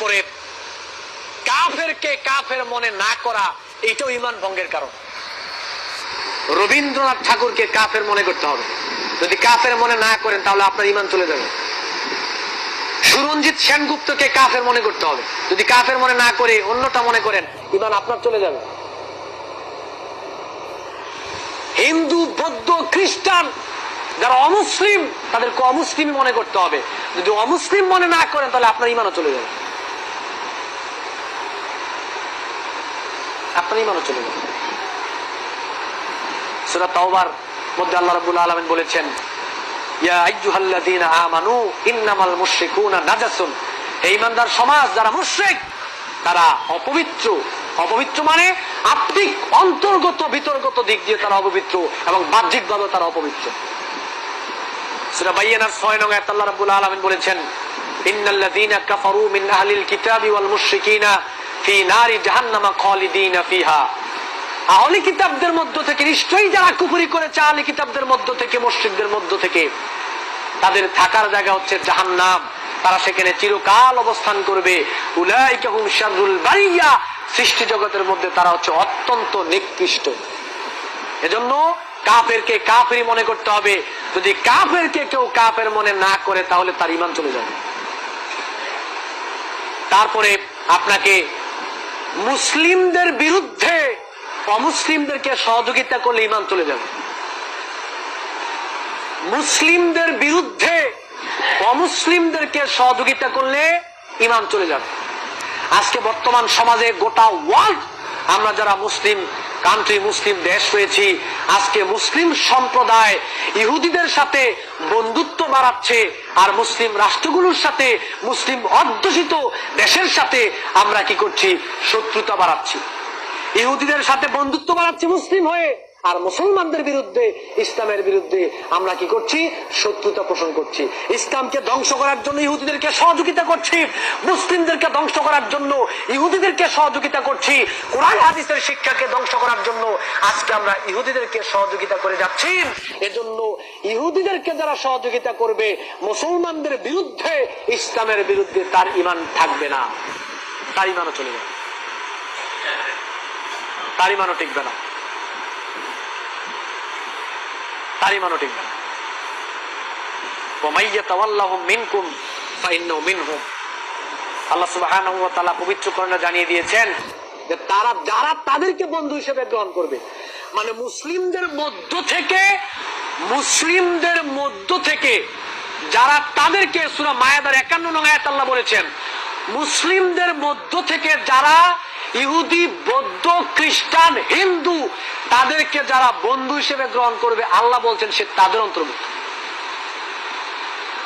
তারপরে কাফেরকে কাফের মনে না করা, এটাও ঈমান ভঙ্গের কারণ। রবীন্দ্রনাথ ঠাকুরকে কাফের মনে করতে হবে, যদি কাফের মনে না করেন তাহলে আপনার ঈমান চলে যাবে। সুরঞ্জিত সেনগুপ্তকে কাফের মনে করতে হবে, যদি কাফের মনে না করে অন্যটা মনে করেন ঈমান আপনার চলে যাবে। হিন্দু, বৌদ্ধ, খ্রিস্টান যারা অমুসলিম তাদেরকে অমুসলিম মনে করতে হবে, যদি অমুসলিম মনে না করেন তাহলে আপনার ঈমানও চলে যাবে, আপনার ঈমানও চলে যাবে। সূরা তাওবার মধ্যে আল্লাহ রাব্বুল আলামিন বলেছেন, ইয়া আইয়ুহাল্লাযীনা আমানু ইন্নামাল মুশরিকুনা নাজাসুন, হে ঈমানদার সমাজ, যারা মুশরিক তারা অপবিত্র। অপবিত্র মানে আত্মিক, অন্তর্গত, বিতর্গত দিক দিয়ে তারা অপবিত্র এবং বাহ্যিকভাবে তারা অপবিত্র। সূরা বাইয়ানার 6 নং আয়াতে আল্লাহ রাব্বুল আলামিন বলেছেন, ইন্নাল্লাযীনা কাফারু মিন আহলিল কিতাবি ওয়াল মুশরিকিনা ফি নারি জাহান্নামা খালিদিনা ফিহা। আহলি কিতাবদের মধ্য থেকে নিশ্চয়ই যারা কুফরি করেছে, আহলি কিতাবদের মধ্য থেকে, মুশরিকদের মধ্য থেকে, তাদের থাকার জায়গা হচ্ছে জাহান্নাম, তারা সেখানে চিরকাল অবস্থান করবে। উলাইকা হুম শাররুল বারিয়া, সৃষ্টি জগতের মধ্যে তারা হচ্ছে অত্যন্ত নিকৃষ্ট। এজন্য কাফেরকে কাফেরই মনে করতে হবে, যদি কাফেরকে কেউ কাফের মনে না করে তাহলে তার ঈমান চলে যাবে। তারপরে আপনাকে মুসলিমদের বিরুদ্ধে অমুসলিমদেরকে সহযোগিতা করলে ঈমান চলে যাবে। মুসলিমদের বিরুদ্ধে অমুসলিমদেরকে সহযোগিতা করলে ঈমান চলে যাবে। আজকে বর্তমান সমাজে গোটা ওয়ার্ল্ড, আমরা যারা মুসলিম কান্ট্রি, মুসলিম দেশ রয়েছি, আজকে মুসলিম সম্প্রদায় ইহুদিদের সাথে বন্ধুত্ব বাড়াচ্ছে, আর মুসলিম রাষ্ট্রগুলোর সাথে, মুসলিম অধ্যুষিত দেশের সাথে আমরা কি করছি? শত্রুতা বাড়াচ্ছি। ইহুদিদের সাথে বন্ধুত্ব বাড়াচ্ছি মুসলিম হয়ে, আর মুসলমানদের বিরুদ্ধে, ইসলামের বিরুদ্ধে আমরা কি করছি? শত্রুতা পোষণ করছি। ইসলামকে ধ্বংস করার জন্য ইহুদিদেরকে সহযোগিতা করছি, মুসলিমদেরকে ধ্বংস করার জন্য ইহুদিদেরকে সহযোগিতা করছি, কোরআন হাদিসের শিক্ষাকে ধ্বংস করার জন্য আজকে আমরা ইহুদিদেরকে সহযোগিতা করে যাচ্ছি। এজন্য ইহুদিদেরকে যারা সহযোগিতা করবে মুসলমানদের বিরুদ্ধে, ইসলামের বিরুদ্ধে, তার ঈমান থাকবে না, তার ঈমানও চলে যাবে, তার ঈমানও টিকবে না, তার ঈমানও টিকবে না। ওয়া ইয়াতাওয়াল্লাহুম মিনকুম ফাইন্নাহু মিনহুম। আল্লাহ সুবহানাহু ওয়া তাআলা পবিত্র কোরআনে জানিয়ে দিয়েছেন যে তারা যারা তাদেরকে বন্ধু হিসেবে গ্রহণ করবে, মানে মুসলিমদের মধ্য থেকে যারা তাদেরকে, সূরা মায়েদার 51 নং আয়াত আল্লাহ বলেছেন, মুসলিমদের মধ্য থেকে যারা ইহুদি, বৌদ্ধ, খ্রিস্টান, হিন্দু তাদেরকে যারা বন্ধু হিসেবে গ্রহণ করবে, আল্লাহ বলছেন সে তাদের অন্তর্ভুক্ত।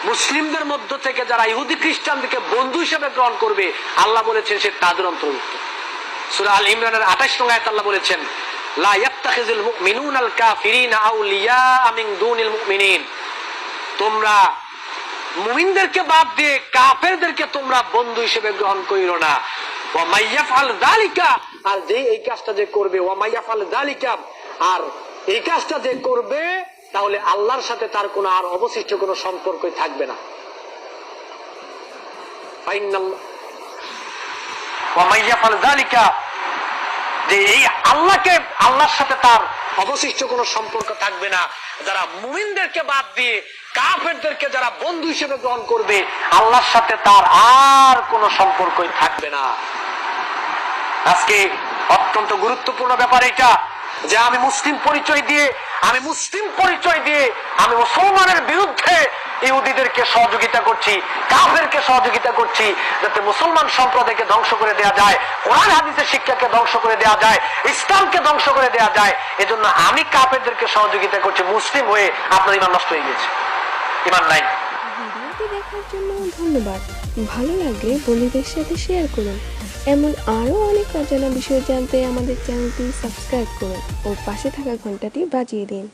মুসলিমদের মধ্য থেকে যারা ইহুদি, খ্রিস্টানদেরকে বন্ধু হিসেবে গ্রহণ করবে, আল্লাহ বলেছেন সে তাদের অন্তর্ভুক্ত। সূরা আল ইমরানের 28 নং আয়াত আল্লাহ বলেছেন, লা ইয়াত্তাখিযুল মুমিনুনাল কাফিরিনা আউলিয়া মিন দুনিল মুমিনিন। তোমরা মুমিনদেরকে বাদ দিয়ে কাফেরদেরকে তোমরা বন্ধু হিসেবে গ্রহণ করিও না। ওয়া মাইয়াফআল যালিকা, আর যে এই কাজটা যে করবে, ওয়া মাইয়াফআল যালিকা, আর এই কাজটা যে করবে, তাহলে আল্লাহর সাথে তার কোনো আর অবশিষ্ট কোনো সম্পর্কই থাকবে না। ওয়া মাইয়াফআল যালিকা, যে এই আল্লাহর সাথে তার অবশিষ্ট কোনো সম্পর্ক থাকবে না। যারা মুমিনদেরকে বাদ দিয়ে কাফেরদেরকে যারা বন্ধু হিসেবে গ্রহণ করবে, আল্লাহর সাথে তার আর কোনো সম্পর্কই থাকবে না। আজকে অত্যন্ত গুরুত্বপূর্ণ ব্যাপার এটা, যে আমি মুসলিম পরিচয় দিয়ে আমি মুসলমানের বিরুদ্ধে ইহুদিদেরকে সহযোগিতা করছি, কাফেরকে সহযোগিতা করছি, যাতে মুসলমান সম্প্রদায়কে ধ্বংস করে দেওয়া যায়, কোরআন হাদিসের শিক্ষাকে ধ্বংস করে দেওয়া যায়, ইসলামকে ধ্বংস করে দেওয়া যায়। এজন্য আমি কাফেরদেরকে সহযোগিতা করছি, মুসলিম হয়ে আপনার ঈমান নষ্ট হয়ে গেছে, ঈমান নাই। ভিডিওটি দেখার জন্য ধন্যবাদ। ভালো লাগলে বন্ধুদের সাথে শেয়ার করুন। এমন আরও অনেক অজানা বিষয় জানতে আমাদের চ্যানেলটি সাবস্ক্রাইব করুন ও পাশে থাকা ঘন্টাটি বাজিয়ে দিন।